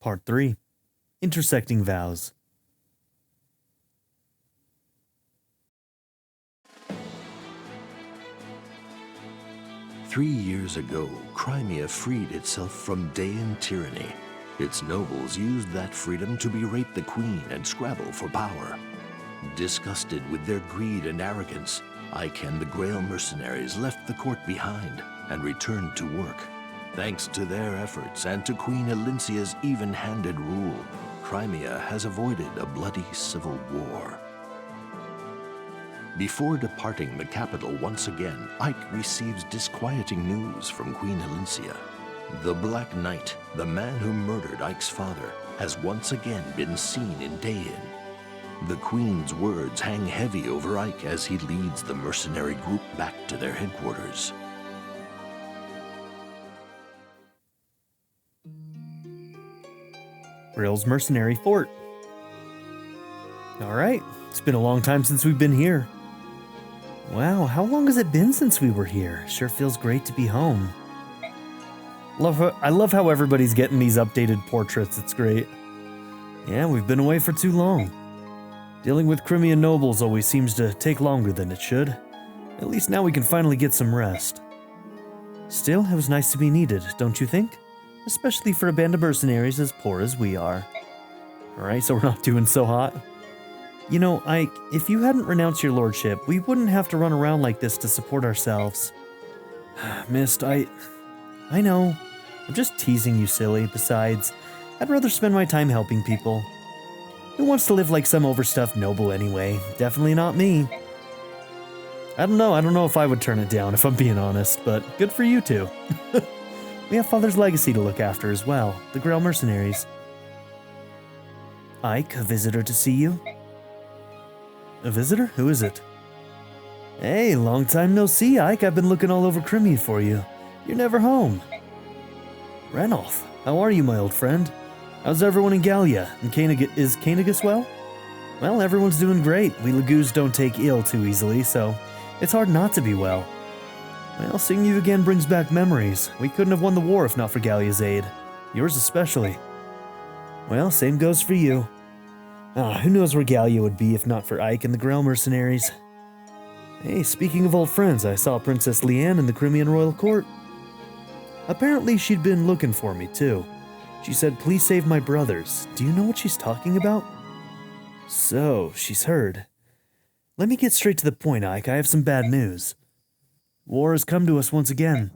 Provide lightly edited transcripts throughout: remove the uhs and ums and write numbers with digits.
Part 3. Intersecting Vows. Three years ago, Crimea freed itself from Daien tyranny. Its nobles used that freedom to berate the queen and scrabble for power. Disgusted with their greed and arrogance, Ike and the Grail mercenaries left the court behind and returned to work. Thanks to their efforts and to Queen Elincia's even-handed rule, Crimea has avoided a bloody civil war. Before departing the capital once again, Ike receives disquieting news from Queen Elincia. The Black Knight, the man who murdered Ike's father, has once again been seen in Daien. The Queen's words hang heavy over Ike as he leads the mercenary group back to their headquarters. Grail's Mercenary Fort. Alright, it's been a long time since we've been here. Wow, how long has it been since we were here? Sure feels great to be home. I love how everybody's getting these updated portraits, it's great. Yeah, we've been away for too long. Dealing with Crimean nobles always seems to take longer than it should. At least now we can finally get some rest. Still, it was nice to be needed, don't you think? Especially for a band of mercenaries as poor as we are. Alright, so we're not doing so hot. You know, Ike, if you hadn't renounced your lordship, we wouldn't have to run around like this to support ourselves. Mist, I know. I'm just teasing you, silly. Besides, I'd rather spend my time helping people. Who wants to live like some overstuffed noble anyway? Definitely not me. I don't know if I would turn it down if I'm being honest, but good for you two. We have Father's legacy to look after as well, the Grail mercenaries. Ike, a visitor to see you? A visitor? Who is it? Hey, long time no see, Ike. I've been looking all over Crimea for you. You're never home. Ranulf, how are you, my old friend? How's everyone in Gallia? And is Canegus well? Well, everyone's doing great. We Laguz don't take ill too easily, so it's hard not to be well. Well, seeing you again brings back memories. We couldn't have won the war if not for Gallia's aid. Yours especially. Well, same goes for you. Who knows where Gallia would be if not for Ike and the Grail mercenaries. Hey, speaking of old friends, I saw Princess Leanne in the Crimean royal court. Apparently she'd been looking for me, too. She said, please save my brothers. Do you know what she's talking about? So, she's heard. Let me get straight to the point, Ike. I have some bad news. War has come to us once again.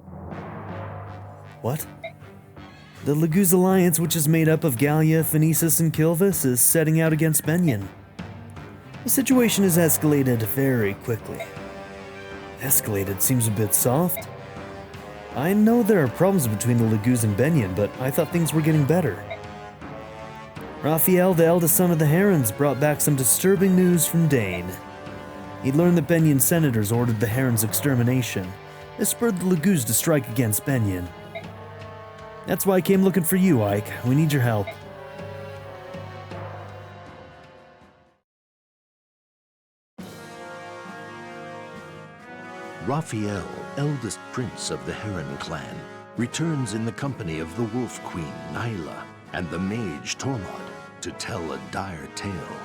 What? The Laguz alliance, which is made up of Gallia, Phoenicis, and Kilvis, is setting out against Begnion. The situation has escalated very quickly. Escalated seems a bit soft. I know there are problems between the Laguz and Begnion, but I thought things were getting better. Raphael, the eldest son of the Herons, brought back some disturbing news from Daien. He learned that Begnion senators ordered the Herons' extermination. This spurred the Laguz to strike against Begnion. That's why I came looking for you, Ike. We need your help. Raphael, eldest prince of the Heron clan, returns in the company of the Wolf Queen, Nyla, and the mage, Tormod, to tell a dire tale.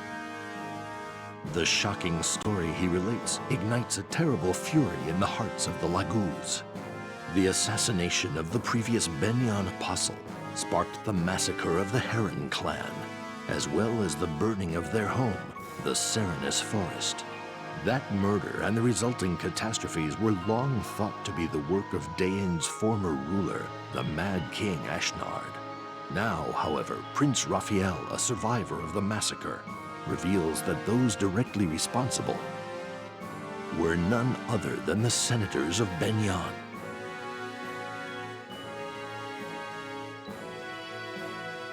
The shocking story he relates ignites a terrible fury in the hearts of the Laguz. The assassination of the previous Begnion apostle sparked the massacre of the Heron clan, as well as the burning of their home, the Serenus Forest. That murder and the resulting catastrophes were long thought to be the work of Daien's former ruler, the Mad King Ashnard. Now, however, Prince Raphael, a survivor of the massacre, reveals that those directly responsible were none other than the senators of Begnion.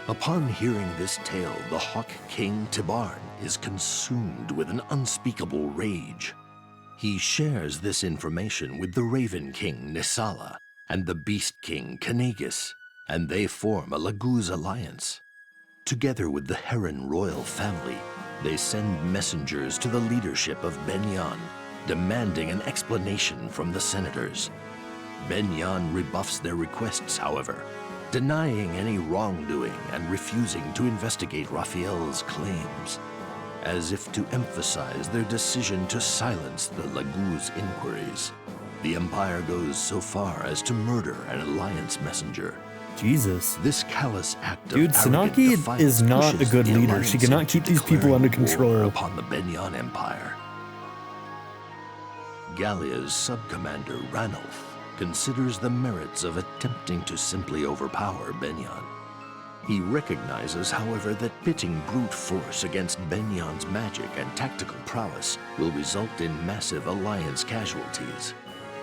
Upon hearing this tale, the Hawk King Tibarn is consumed with an unspeakable rage. He shares this information with the Raven King Nisala and the Beast King Canegus, and they form a Laguz alliance. Together with the Heron royal family, they send messengers to the leadership of Begnion, demanding an explanation from the senators. Begnion rebuffs their requests, however. denying any wrongdoing and refusing to investigate Raphael's claims, as if to emphasize their decision to silence the Laguz inquiries. The Empire goes so far as to murder an Alliance messenger. Jesus. This callous act Dude, of arrogant Sanaki defiance is not a pushes good the leader. Alliance She cannot into keep these people declaring under war control. upon the Begnion Empire. Gallia's sub-commander Ranulf considers the merits of attempting to simply overpower Begnion. He recognizes, however, that pitting brute force against Begnion's magic and tactical prowess will result in massive Alliance casualties.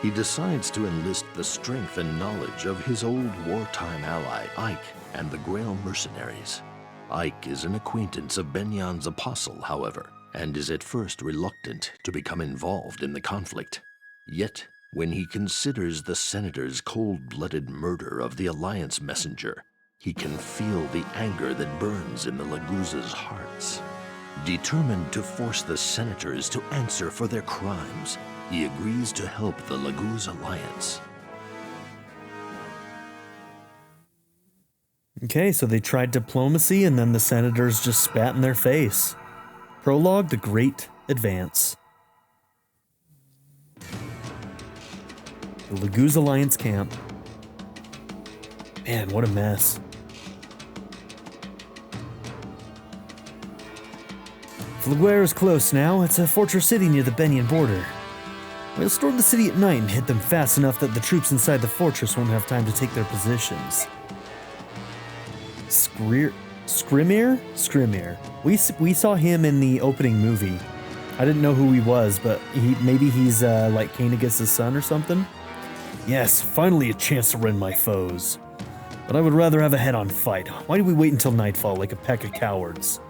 He decides to enlist the strength and knowledge of his old wartime ally, Ike, and the Grail mercenaries. Ike is an acquaintance of Begnion's apostle, however, and is at first reluctant to become involved in the conflict. Yet, when he considers the Senator's cold-blooded murder of the Alliance messenger, he can feel the anger that burns in the Laguz's hearts. Determined to force the Senators to answer for their crimes, he agrees to help the Laguz Alliance. Okay, so they tried diplomacy and then the Senators just spat in their face. Prologue, the Great Advance. The Laguz Alliance camp. Man, what a mess. Flaguera is close now. It's a fortress city near the Begnion border. We'll storm the city at night and hit them fast enough that the troops inside the fortress won't have time to take their positions. Skrimir? We saw him in the opening movie. I didn't know who he was, but maybe he's like Cainigus' son or something? Yes, finally a chance to rend my foes. But I would rather have a head-on fight. Why do we wait until nightfall like a pack of cowards?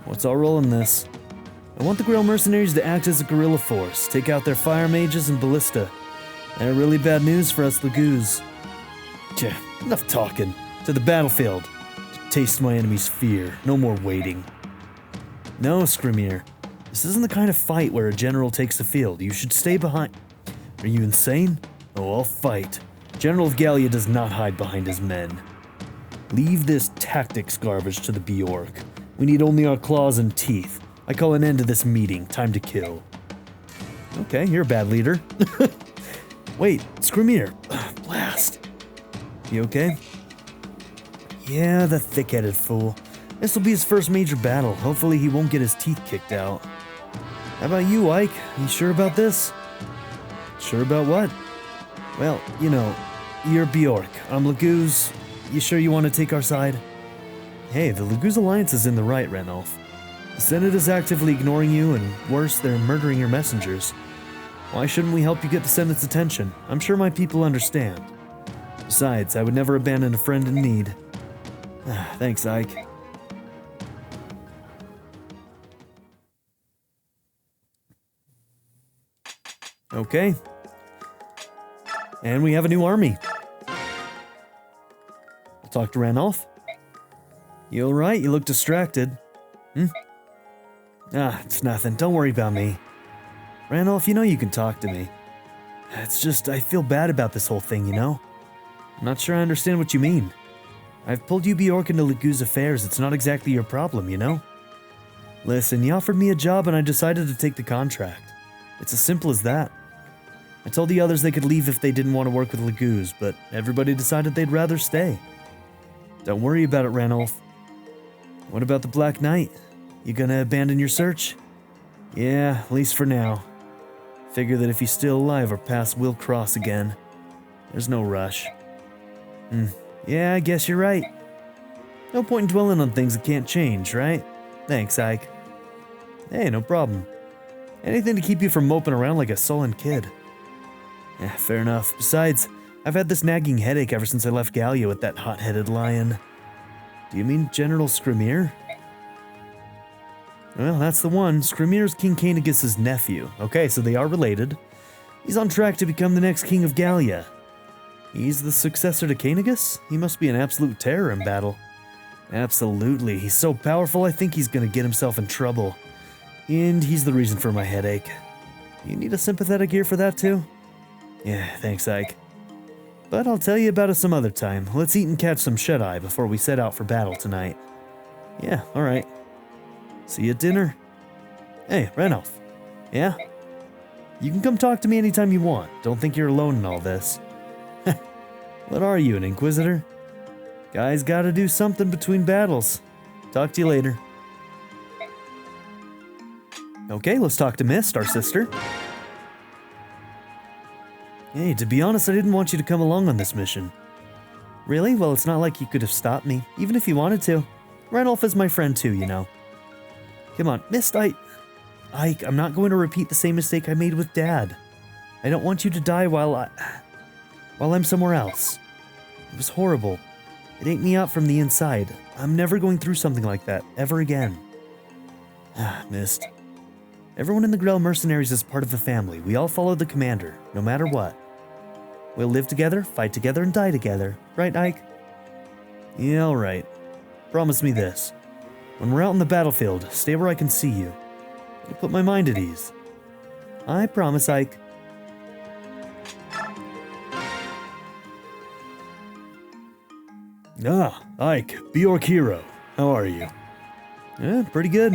What's our role in this? I want the Grail mercenaries to act as a guerrilla force, take out their fire mages and ballista. They're really bad news for us Laguz. Enough talking. To the battlefield. To taste my enemy's fear. No more waiting. No, Skrimir. This isn't the kind of fight where a general takes the field. You should stay behind. Are you insane? Oh, I'll fight. General of Gallia does not hide behind his men. Leave this tactics garbage to the Bjork. We need only our claws and teeth. I call an end to this meeting. Time to kill. Okay, you're a bad leader. Wait, Skrimir. Blast. You okay? Yeah, the thick-headed fool. This'll be his first major battle. Hopefully he won't get his teeth kicked out. How about you, Ike? You sure about this? Sure about what? Well, you know, you're Bjork. I'm Laguz. You sure you want to take our side? Hey, the Laguz Alliance is in the right, Ranulf. The Senate is actively ignoring you, and worse, they're murdering your messengers. Why shouldn't we help you get the Senate's attention? I'm sure my people understand. Besides, I would never abandon a friend in need. Thanks, Ike. Okay. And we have a new army. I'll talk to Ranulf. You alright? You look distracted. It's nothing. Don't worry about me. Ranulf, you know you can talk to me. It's just, I feel bad about this whole thing, you know? I'm not sure I understand what you mean. I've pulled you Bjork into Laguz affairs. It's not exactly your problem, you know? Listen, you offered me a job and I decided to take the contract. It's as simple as that. I told the others they could leave if they didn't want to work with Laguz, but everybody decided they'd rather stay. Don't worry about it, Ranulf. What about the Black Knight? You gonna abandon your search? Yeah, at least for now. Figure that if he's still alive, our paths will cross again. There's no rush. Yeah, I guess you're right. No point in dwelling on things that can't change, right? Thanks, Ike. Hey, no problem. Anything to keep you from moping around like a sullen kid. Yeah, fair enough. Besides, I've had this nagging headache ever since I left Gallia with that hot-headed lion. Do you mean General Skrimir? Well, that's the one. Skrimir's King Cainigus' nephew. Okay, so they are related. He's on track to become the next king of Gallia. He's the successor to Cainigus? He must be an absolute terror in battle. Absolutely. He's so powerful, I think he's gonna get himself in trouble. And he's the reason for my headache. You need a sympathetic ear for that too? Yeah, thanks, Ike. But I'll tell you about it some other time. Let's eat and catch some shut-eye before we set out for battle tonight. Yeah, alright. See you at dinner. Hey, Ranulph. Yeah? You can come talk to me anytime you want. Don't think you're alone in all this. What are you, an Inquisitor? Guys gotta do something between battles. Talk to you later. Okay, let's talk to Mist, our sister. Hey, to be honest, I didn't want you to come along on this mission. Really? Well, it's not like you could have stopped me, even if you wanted to. Ranulph is my friend too, you know. Come on, Mist, Ike, I'm not going to repeat the same mistake I made with Dad. I don't want you to die while I'm somewhere else. It was horrible. It ate me up from the inside. I'm never going through something like that, ever again. Mist. Everyone in the Grell mercenaries is part of the family. We all follow the commander, no matter what. We'll live together, fight together, and die together. Right, Ike? Yeah, alright. Promise me this. When we're out on the battlefield, stay where I can see you. It'll put my mind at ease. I promise, Ike. Ah, Ike, Bjork hero. How are you? Yeah, pretty good.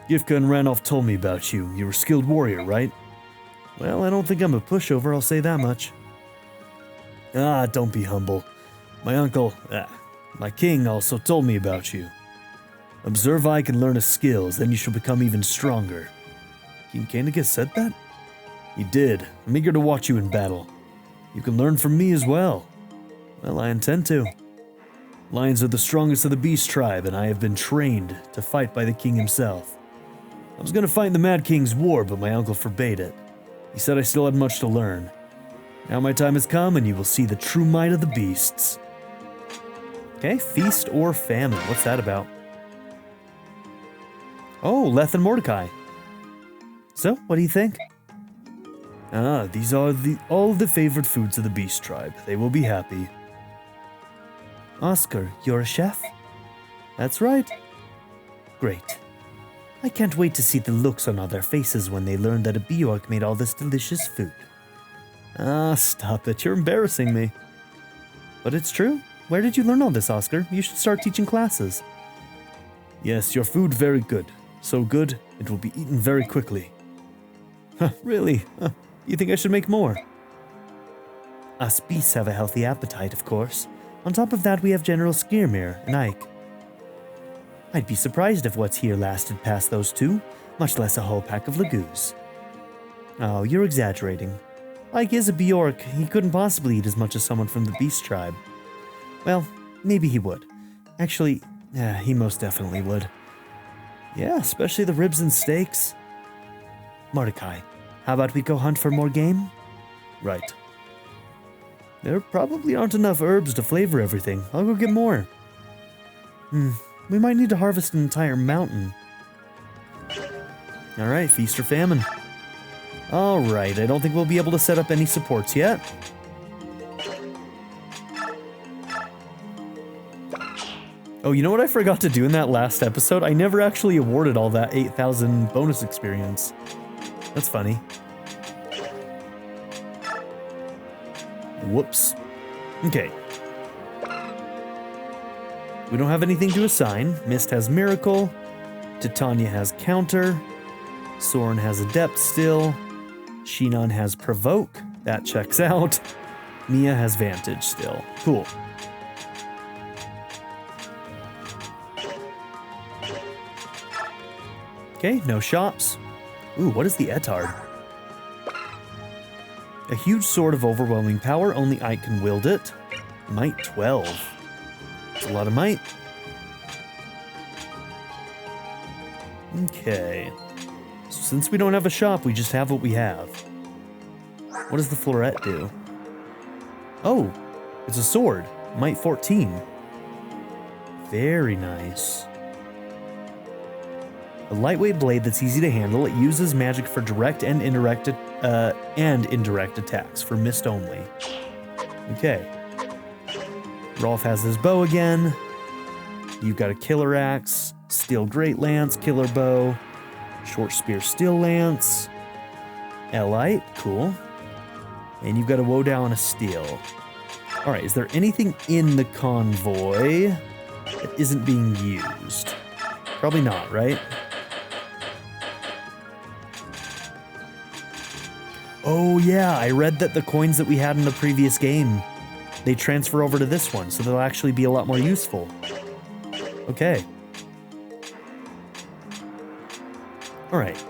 Gifka and Ranulph told me about you. You're a skilled warrior, right? Well, I don't think I'm a pushover, I'll say that much. Ah, don't be humble. My uncle, my king also told me about you. Observe Ike and learn his skills, then you shall become even stronger. King Koeniga said that? He did. I'm eager to watch you in battle. You can learn from me as well. Well, I intend to. Lions are the strongest of the beast tribe, and I have been trained to fight by the king himself. I was going to fight in the Mad King's war, but my uncle forbade it. He said I still had much to learn. Now my time has come, and you will see the true might of the beasts. Okay, feast or famine. What's that about? Oh, Leth and Mordecai. So, what do you think? Ah, these are all the favorite foods of the beast tribe. They will be happy. Oscar, you're a chef? That's right. Great. I can't wait to see the looks on all their faces when they learn that a Bjork made all this delicious food. Ah, stop it. You're embarrassing me. But it's true. Where did you learn all this, Oscar? You should start teaching classes. Yes, your food very good. So good, it will be eaten very quickly. Really? You think I should make more? Us beasts have a healthy appetite, of course. On top of that, we have General Skirmir and Ike. I'd be surprised if what's here lasted past those two, much less a whole pack of Laguz. Oh, you're exaggerating. Ike is a Bjork. He couldn't possibly eat as much as someone from the Beast Tribe. Well, maybe he would. Actually, he most definitely would. Yeah, especially the ribs and steaks. Mordecai, how about we go hunt for more game? Right. There probably aren't enough herbs to flavor everything. I'll go get more. We might need to harvest an entire mountain. Alright, feast or famine. Alright, I don't think we'll be able to set up any supports yet. Oh, you know what I forgot to do in that last episode? I never actually awarded all that 8,000 bonus experience. That's funny. Whoops. Okay. We don't have anything to assign. Mist has Miracle. Titania has Counter. Soren has Adept still. Shinon has Provoke. That checks out. Mia has Vantage still. Cool. Okay, no shops. Ooh, what is the Etard? A huge sword of overwhelming power, only Ike can wield it. Might 12. That's a lot of might. Okay. So since we don't have a shop, we just have what we have. What does the floret do? Oh, it's a sword. Might 14. Very nice. A lightweight blade that's easy to handle. It uses magic for direct and indirect attacks for mist only. Okay. Rolf has his bow again. You've got a killer axe, steel great lance, killer bow, short spear steel lance, Elite, cool. And you've got a woe down a steel. Alright, is there anything in the convoy that isn't being used? Probably not, right? Oh yeah, I read that the coins that we had in the previous game, they transfer over to this one, so they'll actually be a lot more useful. Okay. Alright.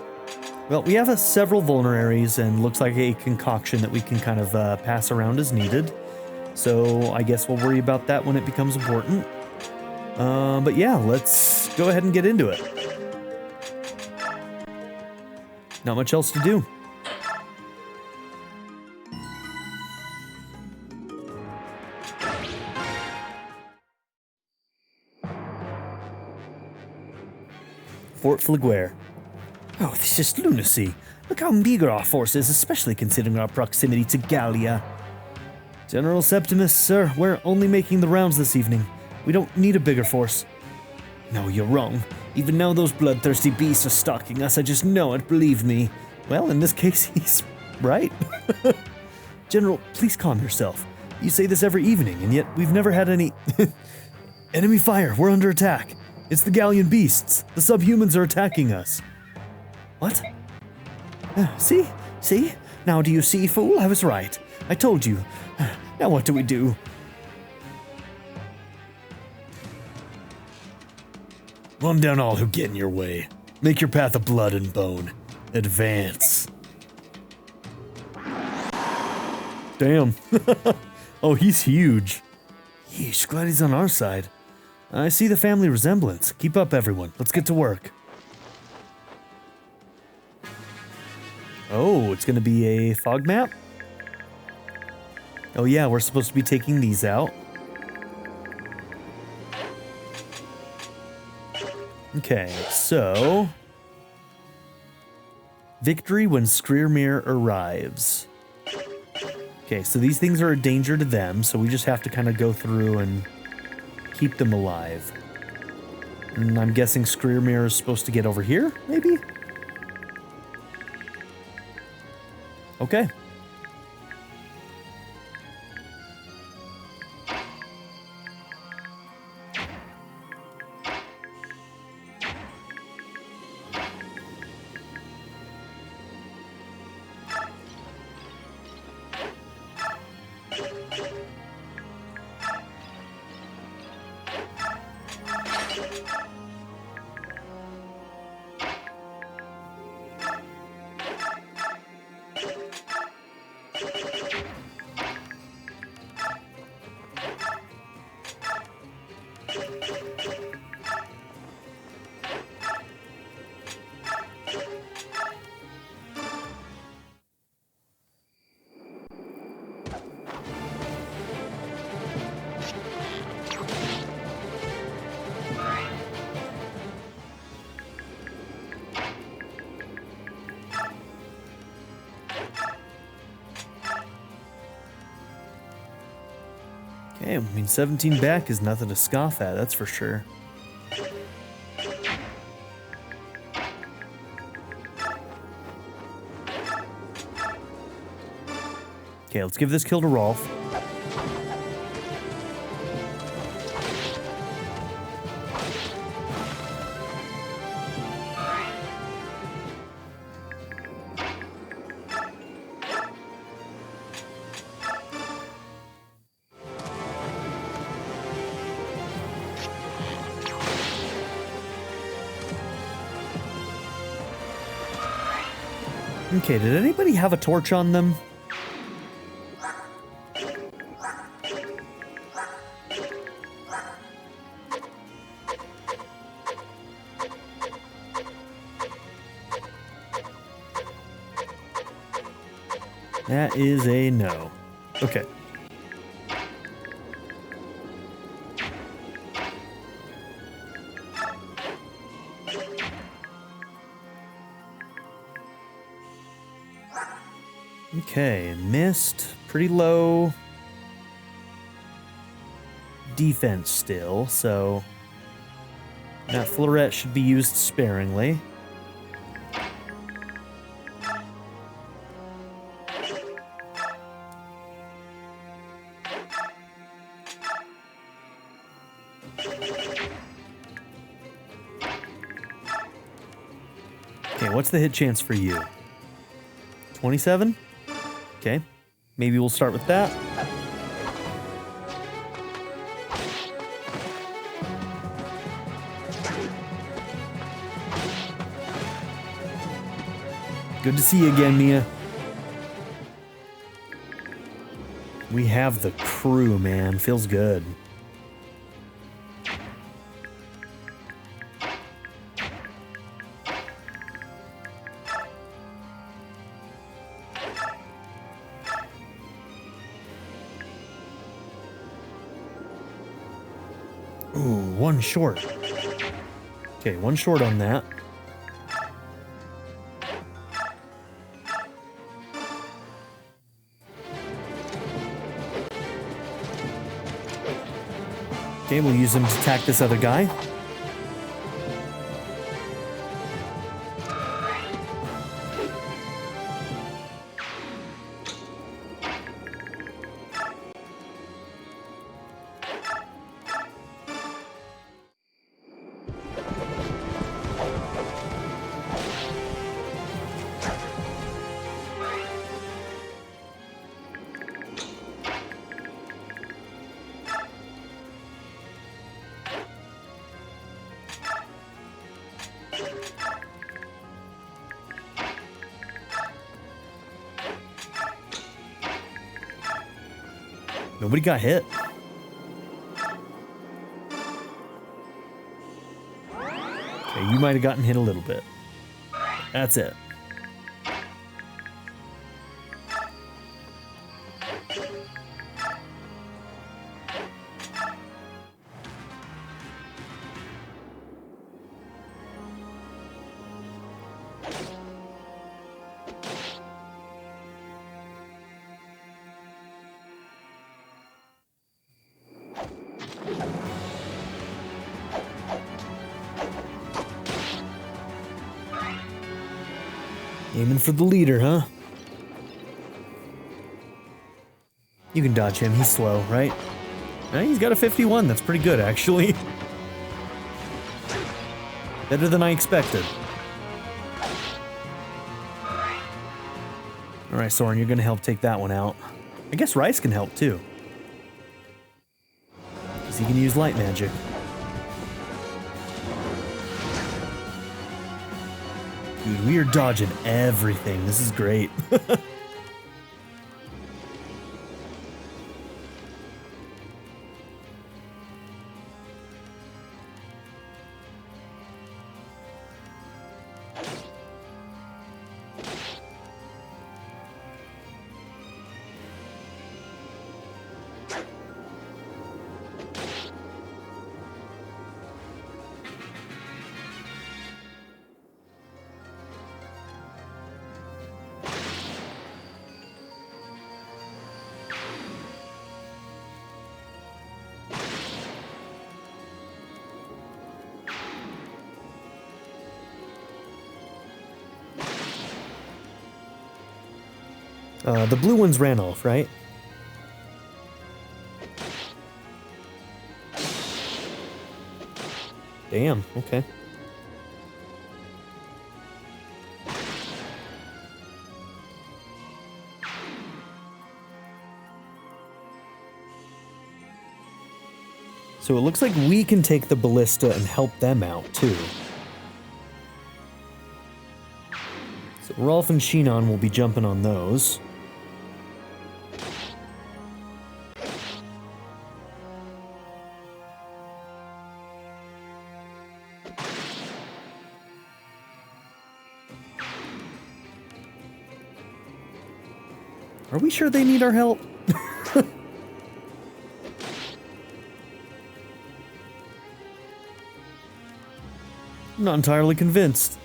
Well, we have several vulneraries and looks like a concoction that we can kind of pass around as needed. So I guess we'll worry about that when it becomes important. But yeah, let's go ahead and get into it. Not much else to do. Fort Flaguer. Oh, this is lunacy. Look how meager our force is, especially considering our proximity to Gallia. General Septimus, sir, we're only making the rounds this evening. We don't need a bigger force. No, you're wrong. Even now those bloodthirsty beasts are stalking us, I just know it, believe me. Well, in this case, he's right. General, please calm yourself. You say this every evening, and yet we've never had any... Enemy fire, we're under attack. It's the Gallian beasts. The subhumans are attacking us. What? See? See? Now do you see, fool? I was right. I told you. Now what do we do? Run down all who get in your way. Make your path of blood and bone. Advance. Damn. Oh, he's huge. Yeesh, glad he's on our side. I see the family resemblance. Keep up, everyone. Let's get to work. Oh, it's going to be a fog map? Oh yeah, we're supposed to be taking these out. Okay, so... Victory when Skreermere arrives. Okay, so these things are a danger to them, so we just have to kind of go through and keep them alive. And I'm guessing Skreermere is supposed to get over here, maybe? Okay. Okay, I mean, 17 back is nothing to scoff at, that's for sure. Okay, let's give this kill to Rolf. Okay, did anybody have a torch on them? That is a no. Okay. Okay, missed. Pretty low defense still, so that floret should be used sparingly. Okay, what's the hit chance for you? 27? Okay, maybe we'll start with that. Good to see you again, Mia. We have the crew, man. Feels good. Ooh, one short. Okay, one short on that. Okay, we'll use him to attack this other guy. Nobody got hit. Okay, you might have gotten hit a little bit. That's it. Aiming for the leader, huh? You can dodge him. He's slow, right? He's got a 51. That's pretty good, actually. Better than I expected. Alright, Soren, you're gonna help take that one out. I guess Rice can help, too. Because he can use light magic. Dude, we are dodging everything. This is great. The blue ones ran off, right? Damn, okay. So it looks like we can take the ballista and help them out, too. So Rolf and Shinon will be jumping on those. Are we sure they need our help? I'm not entirely convinced.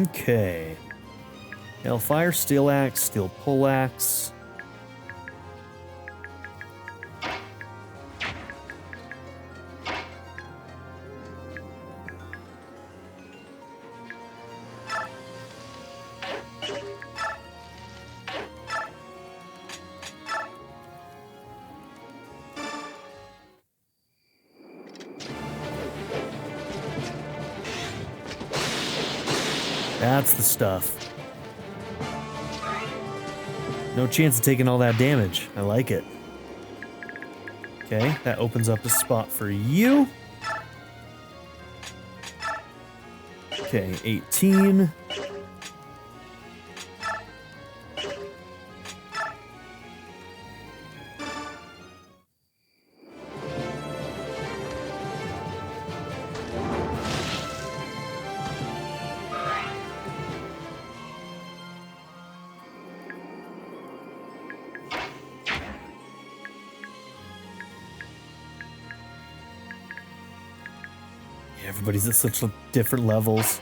Okay. Hellfire, Steel Axe, Steel Poleaxe. That's the stuff. No chance of taking all that damage. I like it. Okay, that opens up a spot for you. Okay, 18. Everybody's at such different levels.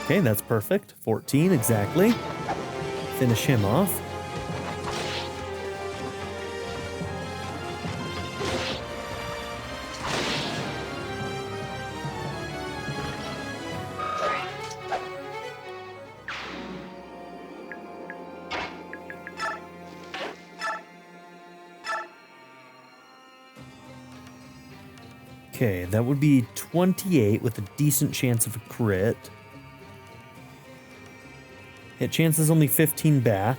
Okay, that's perfect. 14, exactly. Finish him off. Okay, that would be 28 with a decent chance of a crit. Hit chance is only 15 back.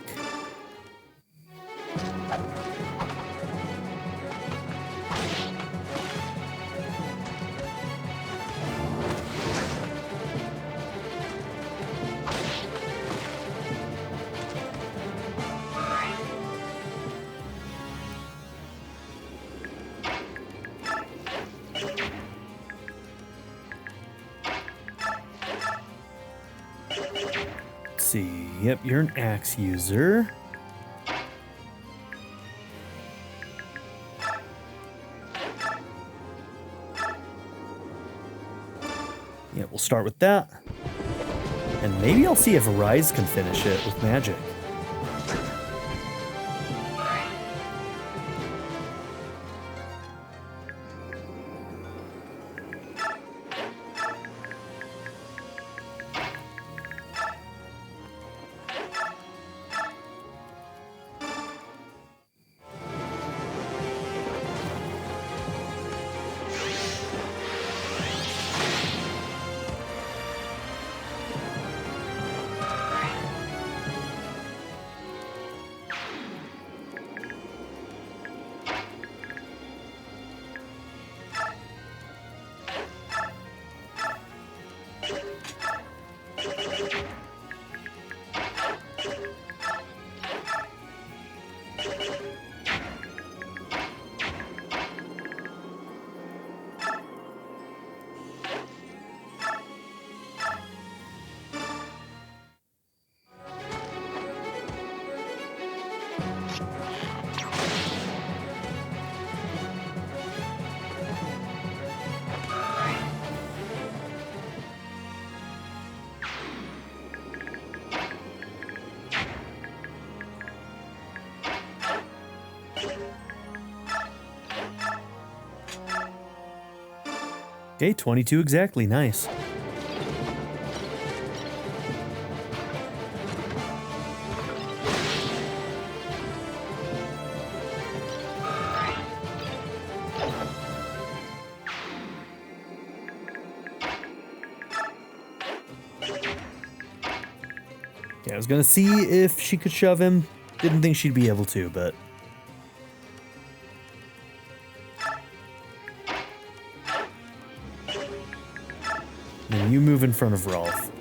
See. Yep, you're an axe user. Yeah, we'll start with that. And maybe I'll see if Rise can finish it with magic. Okay, 22 exactly. Nice. Okay, I was gonna see if she could shove him. Didn't think she'd be able to, but... And you move in front of Rolf.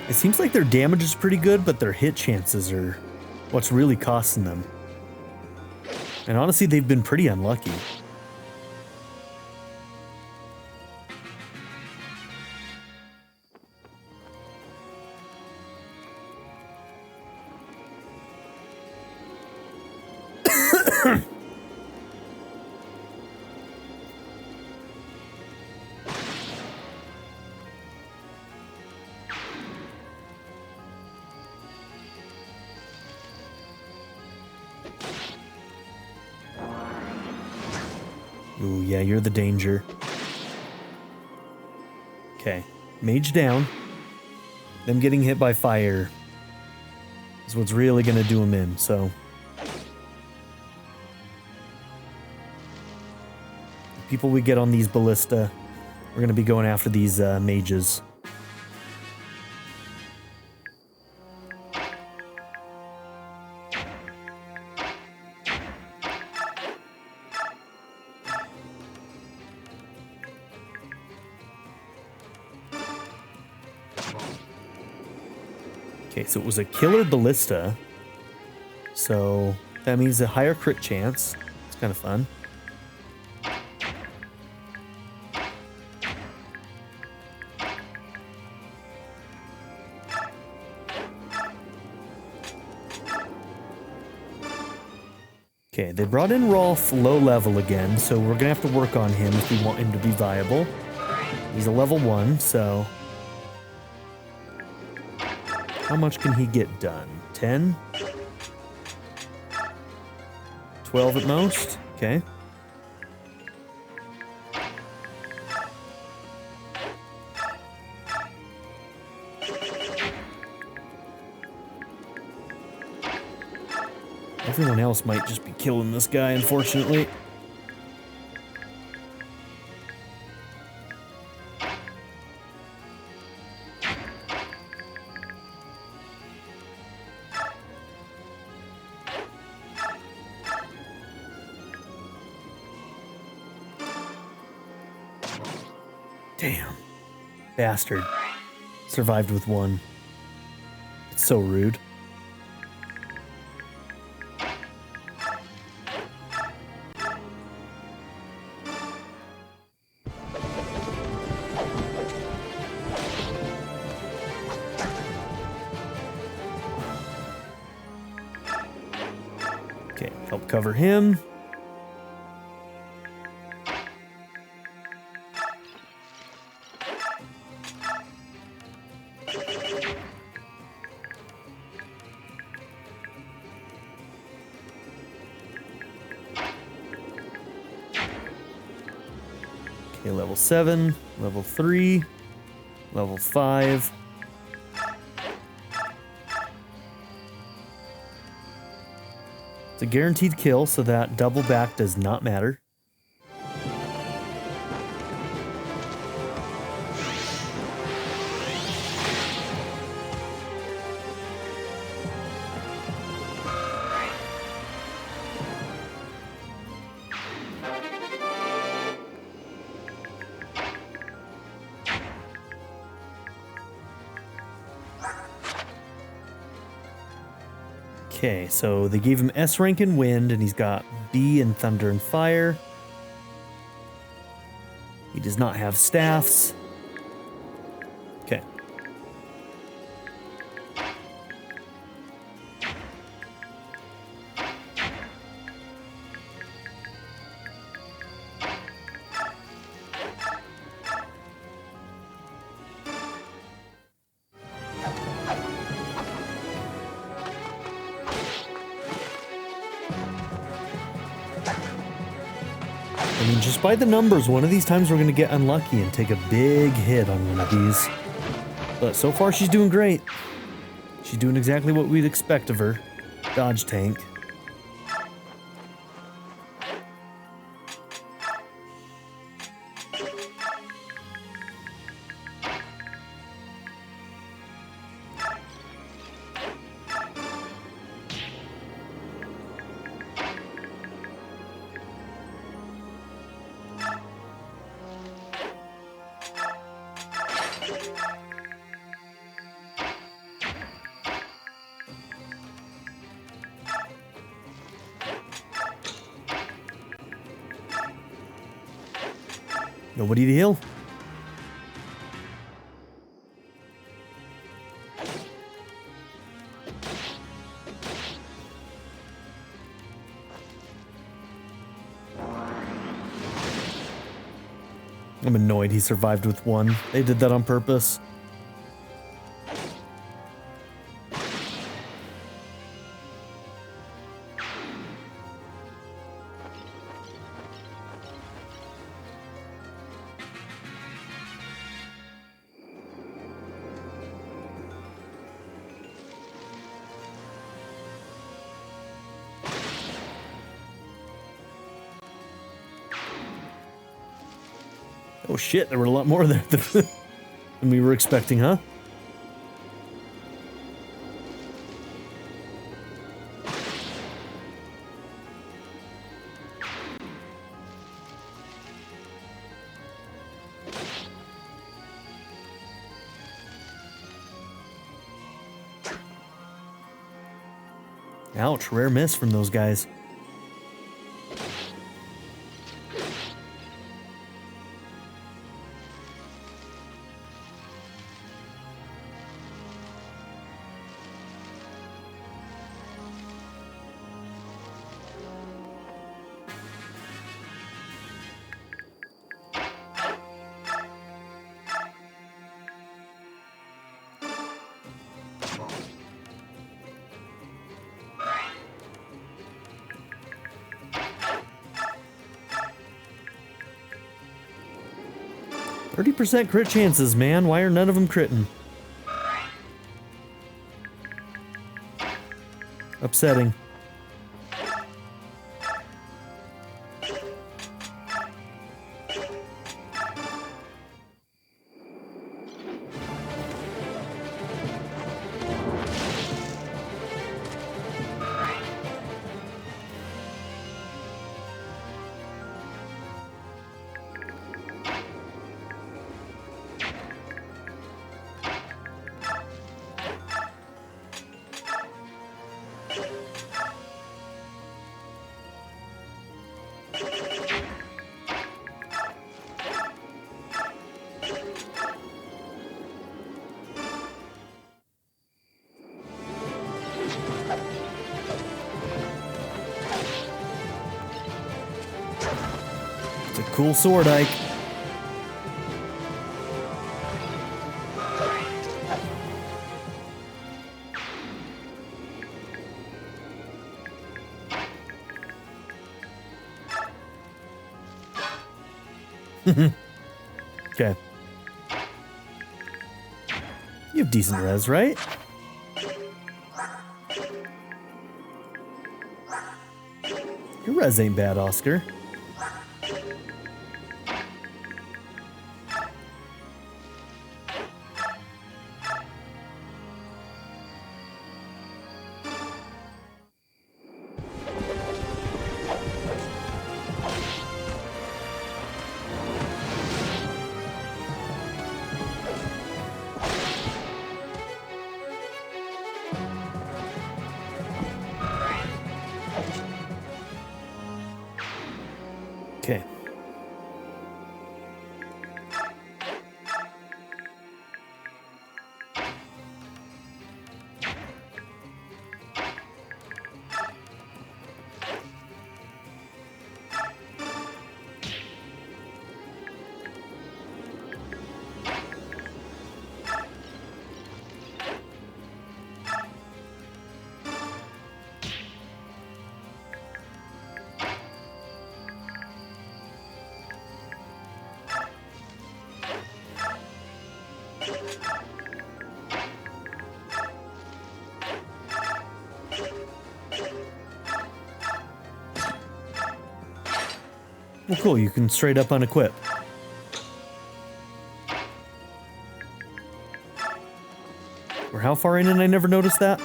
It seems like their damage is pretty good, but their hit chances are what's really costing them. And honestly, they've been pretty unlucky. Ooh, yeah, you're the danger. Okay, mage down. Them getting hit by fire is what's really gonna do him in, so. The people we get on these ballista, we're gonna be going after these mages. Okay, so it was a killer ballista. So that means a higher crit chance. It's kind of fun. Okay, they brought in Rolf low level again, so we're gonna have to work on him if we want him to be viable. He's a level 1, so how much can he get done? 10? 12 at most? Okay. Everyone else might just be killing this guy, unfortunately. Damn. Bastard. Survived with 1. It's so rude. Okay, help cover him. Okay, level 7, level 3, level 5. It's a guaranteed kill, so that double back does not matter. Okay, so they gave him S rank in wind, and he's got B in thunder and fire. He does not have staffs. Okay. I mean, just by the numbers, one of these times we're going to get unlucky and take a big hit on one of these. But so far, she's doing great. She's doing exactly what we'd expect of her. Dodge tank. Nobody to heal. I'm annoyed he survived with 1. They did that on purpose. Oh shit, there were a lot more there than we were expecting, huh? Ouch, rare miss from those guys. %30 crit chances, man. Why are none of them critting? Upsetting. It's a cool sword, Ike. Okay. You have decent res, right? Your res ain't bad, Oscar. Okay. Well, cool, you can straight up unequip. We're how far in and I never noticed that?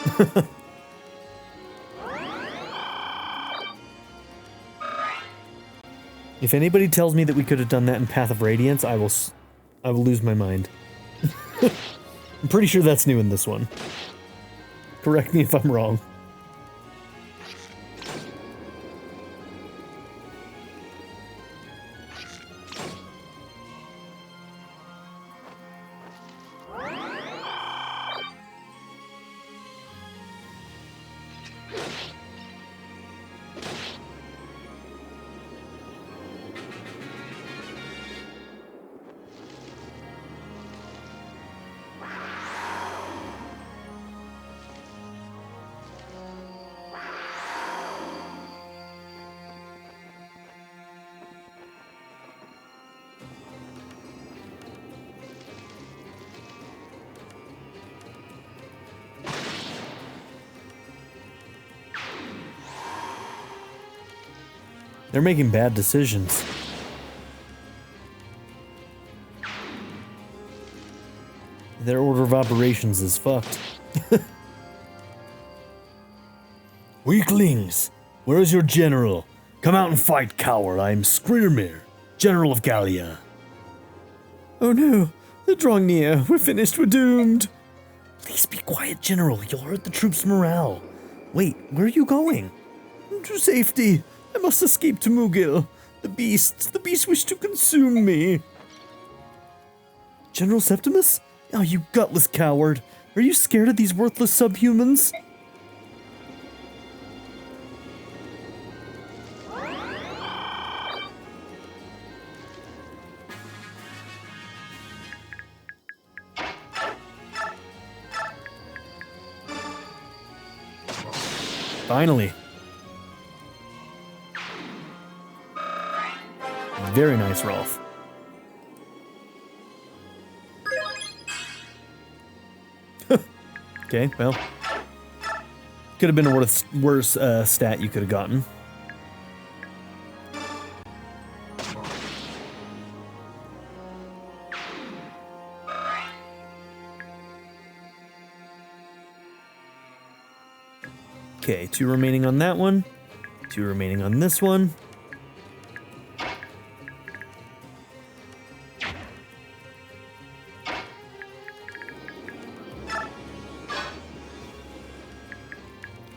If anybody tells me that we could have done that in Path of Radiance, I will lose my mind. I'm pretty sure that's new in this one. Correct me if I'm wrong. They're making bad decisions. Their order of operations is fucked. Weaklings! Where is your general? Come out and fight, coward. I am Skrirmir, general of Gallia. Oh no, they're drawing near. We're finished, we're doomed. Please be quiet, general. You'll hurt the troops' morale. Wait, where are you going? To safety. I must escape to Mugil. The beasts wish to consume me. General Septimus? Oh, you gutless coward. Are you scared of these worthless subhumans? Finally. Very nice, Rolf. Okay, well. Could have been a worse stat you could have gotten. Okay, 2 remaining on that one. 2 remaining on this one.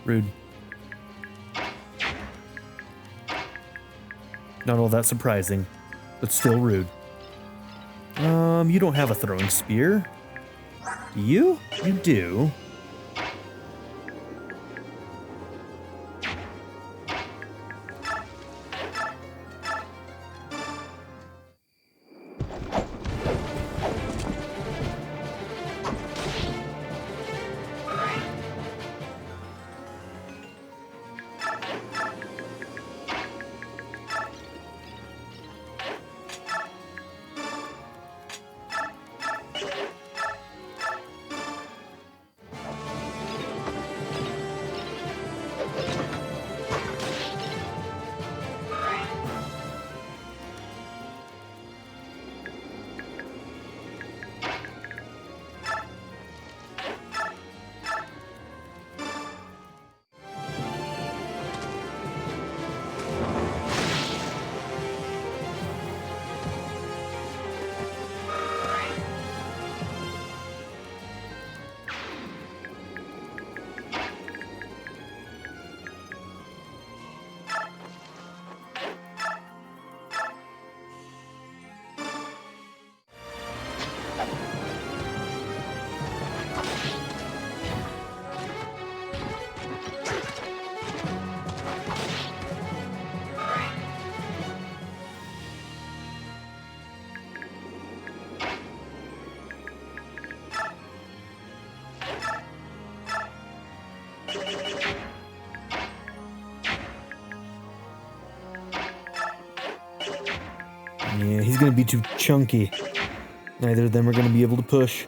Rude. Not all that surprising, but still rude. You don't have a throwing spear. Do you? You do. Yeah, he's gonna be too chunky. Neither of them are gonna be able to push.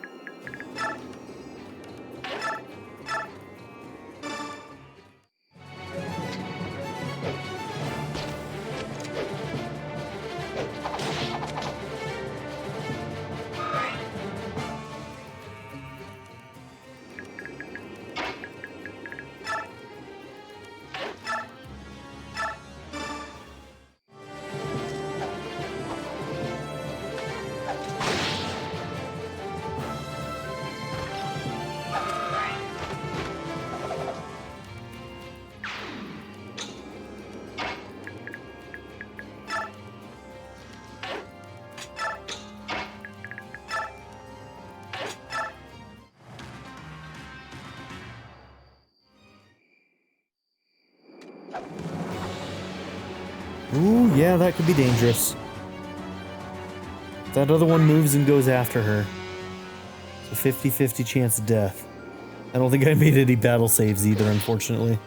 Ooh, yeah, that could be dangerous. That other one moves and goes after her. It's a 50-50 chance of death. I don't think I made any battle saves either, unfortunately.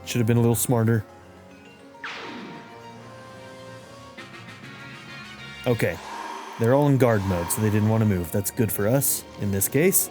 Should have been a little smarter. Okay. They're all in guard mode, so they didn't want to move. That's good for us, in this case.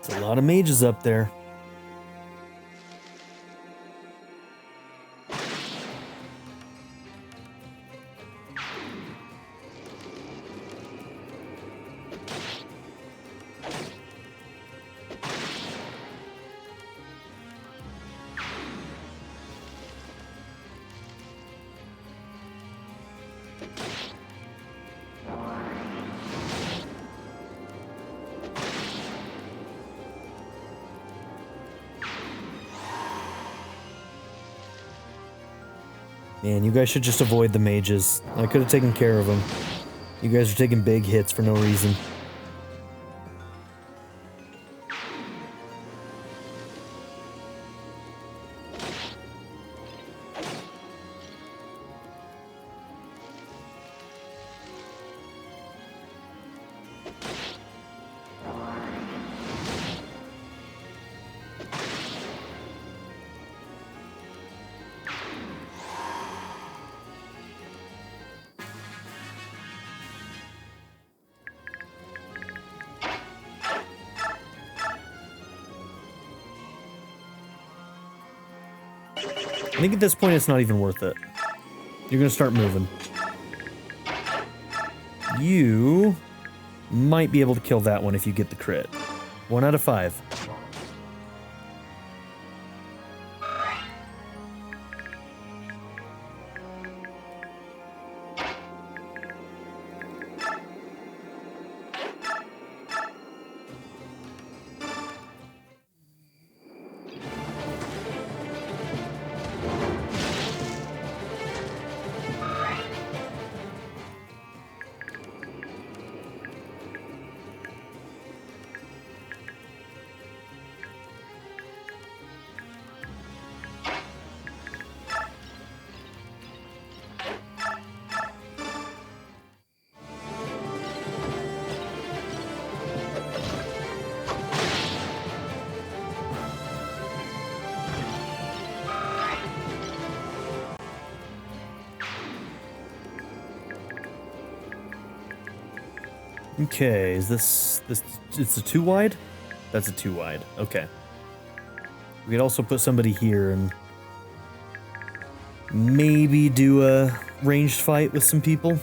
There's a lot of mages up there. Man, you guys should just avoid the mages. I could have taken care of them. You guys are taking big hits for no reason. I think at this point it's not even worth it. You're gonna start moving. You might be able to kill that one if you get the crit. 1 out of 5. Okay, is this it's a 2 wide? That's a 2 wide. Okay. We could also put somebody here and maybe do a ranged fight with some people.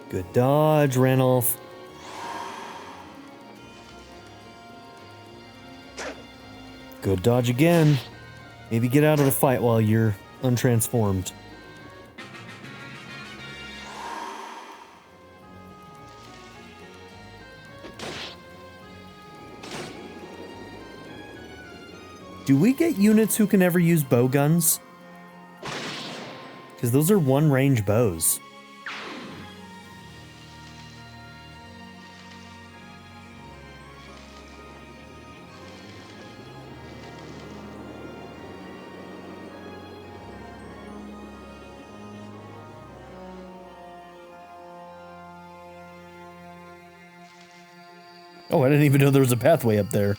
Good dodge, Ranulph. Good dodge again. Maybe get out of the fight while you're untransformed. Do we get units who can ever use bow guns? Because those are one-range bows. Oh, I didn't even know there was a pathway up there.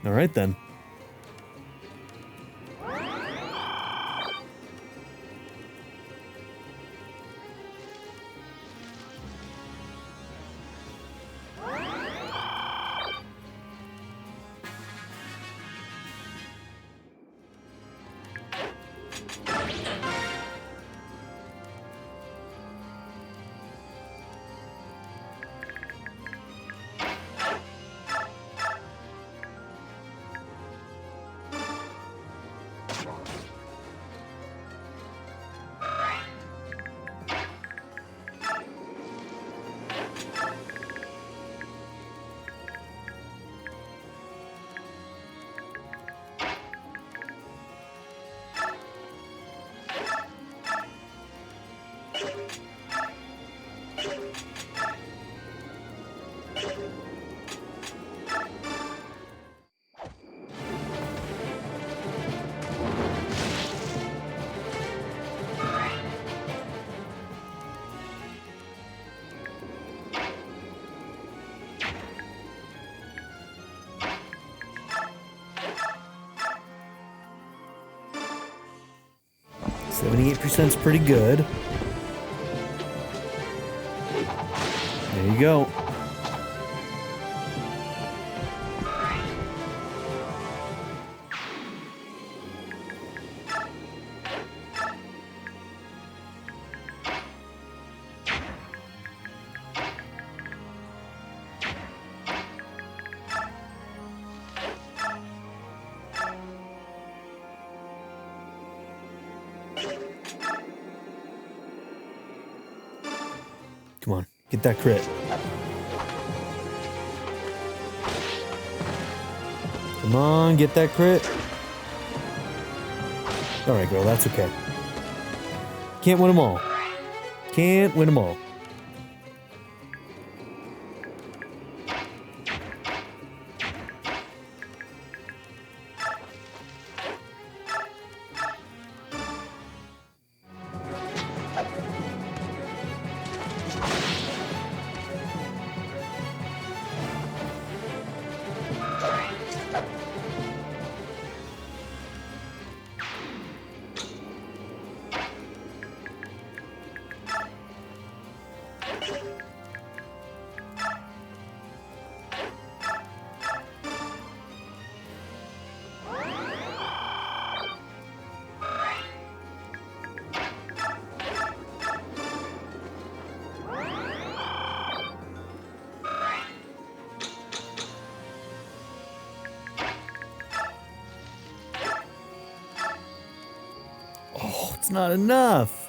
All right, then. %'s pretty good. There you go. Come on, get that crit. Come on, get that crit. All right, girl, that's okay. Can't win them all. Can't win them all. It's not enough.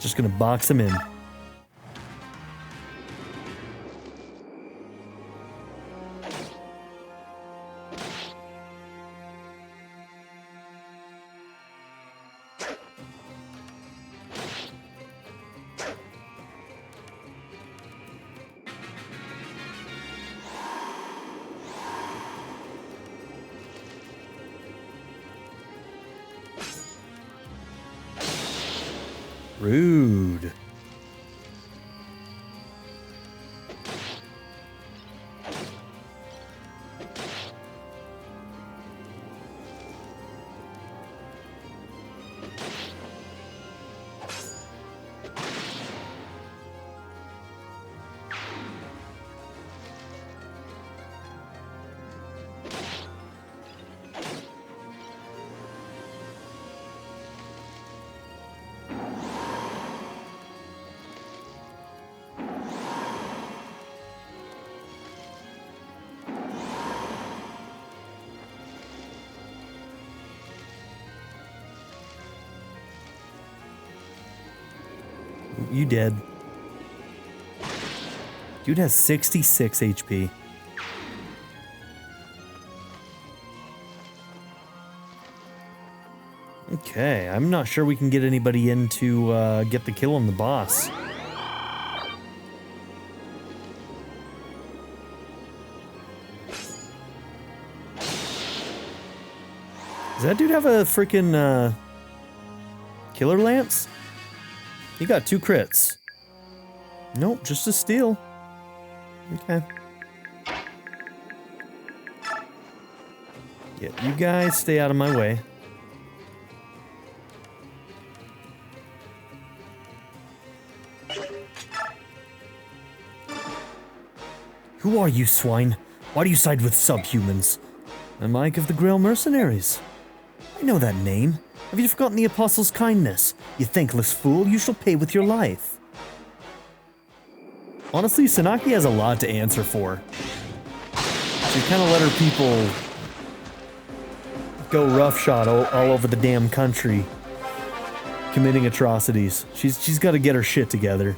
Just gonna box him in. Rude. you dead. Dude has 66 HP. Okay, I'm not sure we can get anybody in to get the kill on the boss. Does that dude have a freaking killer lance? He got 2 crits. Nope, just a steal. Okay. Yeah, you guys stay out of my way. Who are you, swine? Why do you side with subhumans? I'm Ike of the Grail Mercenaries. I know that name. Have you forgotten the Apostle's kindness? You thankless fool, you shall pay with your life. Honestly, Sanaki has a lot to answer for. She kind of let her people go roughshod all over the damn country, committing atrocities. She's got to get her shit together.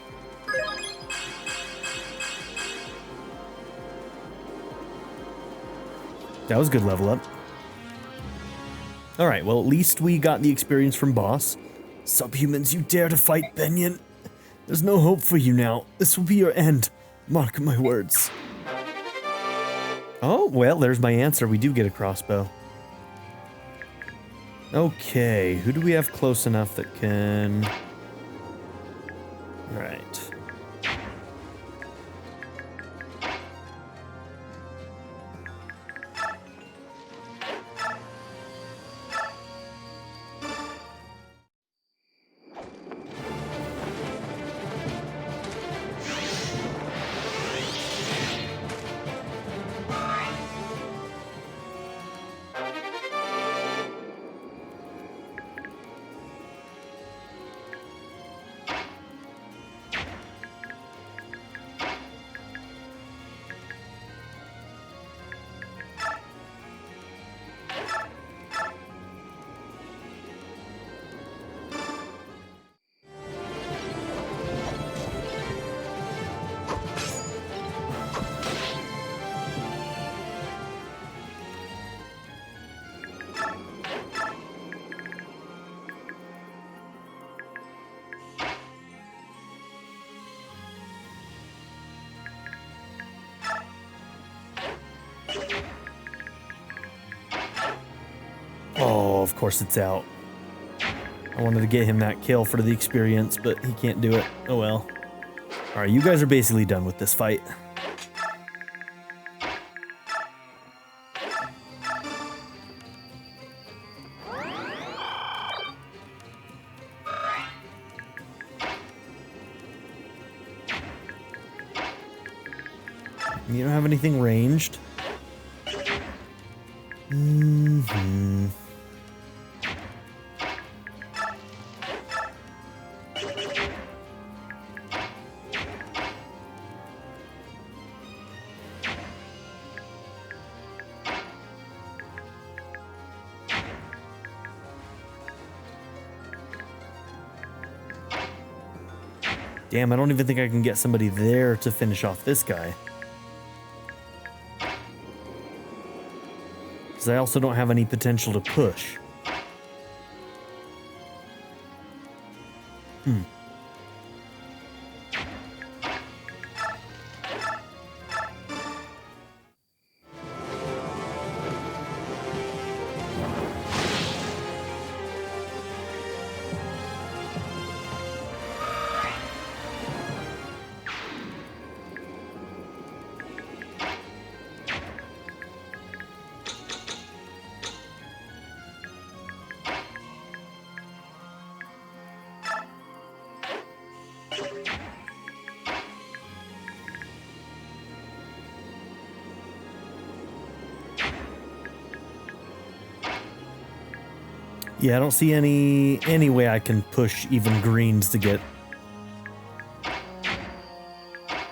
That was a good level up. Alright, well at least we got the experience from boss. Subhumans, you dare to fight Begnion? There's no hope for you now. This will be your end. Mark my words. Oh, well, there's my answer. We do get a crossbow. Okay, who do we have close enough that can... Alright. Oh, of course it's out. I wanted to get him that kill for the experience, but he can't do it. Oh well. Alright, you guys are basically done with this fight. You don't have anything ranged? Mm-hmm. Damn, I don't even think I can get somebody there to finish off this guy. Because I also don't have any potential to push. Yeah, I don't see any way I can push even greens to get...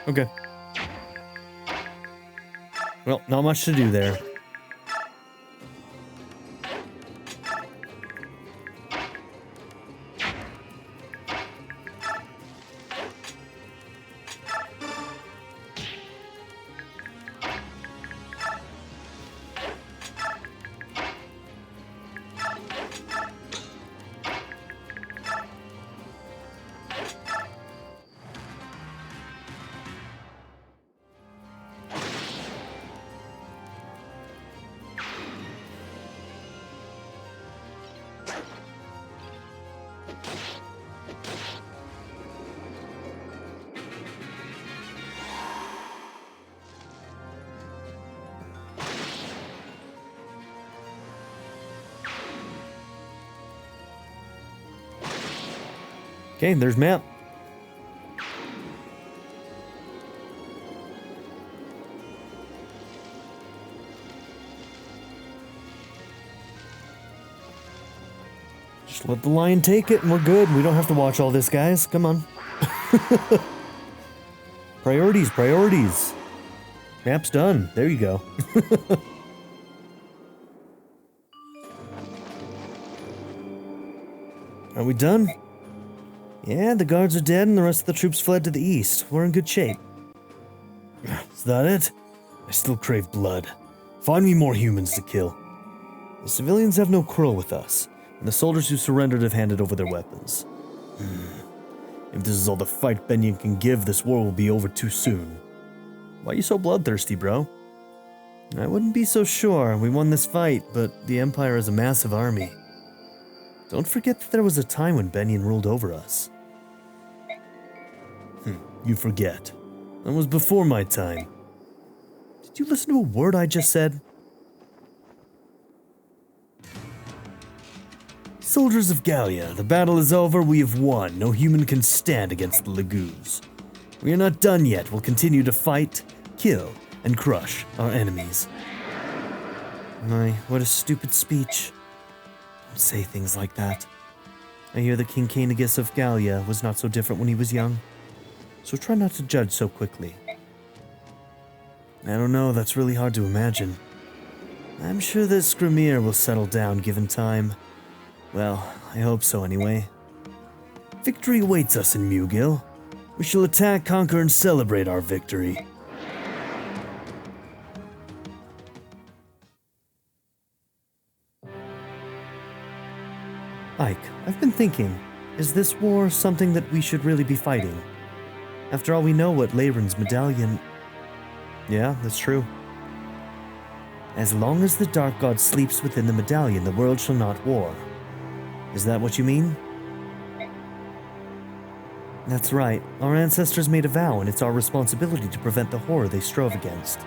Okay. Well, not much to do there. Okay, there's map. Just let the lion take it and we're good. We don't have to watch all this, guys. Come on. Priorities, priorities. Map's done. There you go. Are we done? Yeah, the guards are dead and the rest of the troops fled to the east. We're in good shape. Is that it? I still crave blood. Find me more humans to kill. The civilians have no quarrel with us, and the soldiers who surrendered have handed over their weapons. If this is all the fight Begnion can give, this war will be over too soon. Why are you so bloodthirsty, bro? I wouldn't be so sure. We won this fight, but the Empire has a massive army. Don't forget that there was a time when Begnion ruled over us. You forget. That was before my time. Did you listen to a word I just said? Soldiers of Gallia, the battle is over, we have won. No human can stand against the Laguz. We are not done yet. We'll continue to fight, kill, and crush our enemies. My, what a stupid speech. Don't say things like that. I hear that King Cainagus of Gallia was not so different when he was young. So try not to judge so quickly. I don't know, that's really hard to imagine. I'm sure that Skrymir will settle down given time. Well, I hope so anyway. Victory awaits us in Mugil. We shall attack, conquer, and celebrate our victory. Ike, I've been thinking, is this war something that we should really be fighting? After all, we know what Leyren's medallion... Yeah, that's true. As long as the Dark God sleeps within the medallion, the world shall not war. Is that what you mean? That's right. Our ancestors made a vow, and it's our responsibility to prevent the horror they strove against.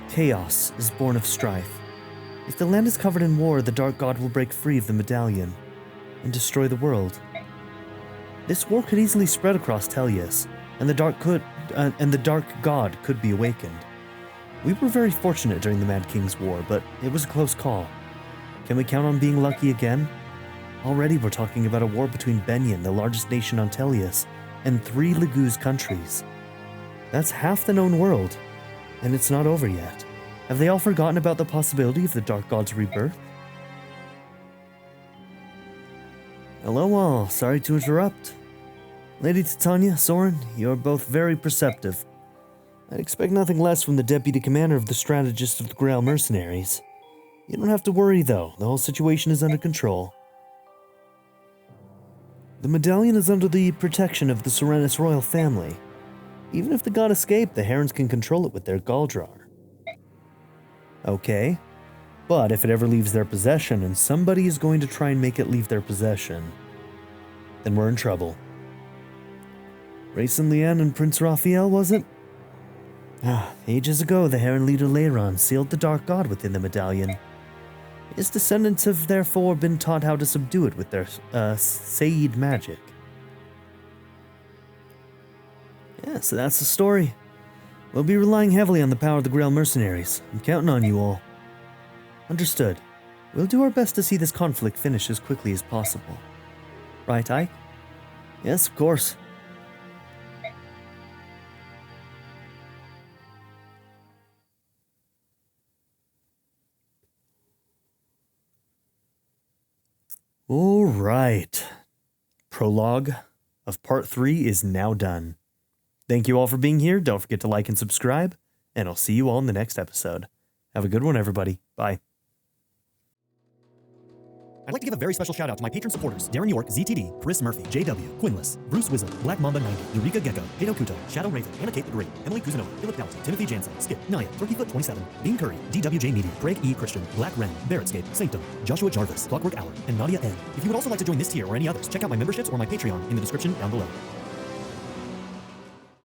Chaos is born of strife. If the land is covered in war, the Dark God will break free of the medallion and destroy the world. This war could easily spread across Tellius, and the Dark God could be awakened. We were very fortunate during the Mad King's War, but it was a close call. Can we count on being lucky again? Already we're talking about a war between Begnion, the largest nation on Tellius, and 3 Laguz countries. That's half the known world, and it's not over yet. Have they all forgotten about the possibility of the Dark God's rebirth? Hello all, sorry to interrupt. Lady Titania, Soren, you're both very perceptive. I'd expect nothing less from the deputy commander of the strategist of the Grail mercenaries. You don't have to worry though, the whole situation is under control. The medallion is under the protection of the Serenus royal family. Even if the god escaped, the Herons can control it with their Galdrar. Okay, but if it ever leaves their possession, and somebody is going to try and make it leave their possession, then we're in trouble. Rayson Liane and Prince Raphael, was it? Ages ago, the Heron leader Leyren sealed the Dark God within the medallion. His descendants have therefore been taught how to subdue it with their Saeed magic. Yeah, so that's the story. We'll be relying heavily on the power of the Grail mercenaries. I'm counting on you all. Understood. We'll do our best to see this conflict finish as quickly as possible. Right, Ike? Yes, of course. All right. Prologue of Part 3 is now done. Thank you all for being here. Don't forget to like and subscribe, and I'll see you all in the next episode. Have a good one, everybody. Bye. I'd like to give a very special shout out to my patron supporters: Darren York, ZTD, Chris Murphy, JW, Quinless, Bruce Wizzle, Black Mamba 90, Eureka Gecko, Kato Kuto, Shadow Raven, Anna Kate the Great, Emily Kuzanova, Philip Dalton, Timothy Jansen, Skip, Naya, Turkeyfoot 27, Bean Curry, DWJ Media, Craig E. Christian, Black Ren, Barrettscape, Sanctum, Joshua Jarvis, Clockwork Hour, and Nadia N. If you would also like to join this tier or any others, check out my memberships or my Patreon in the description down below.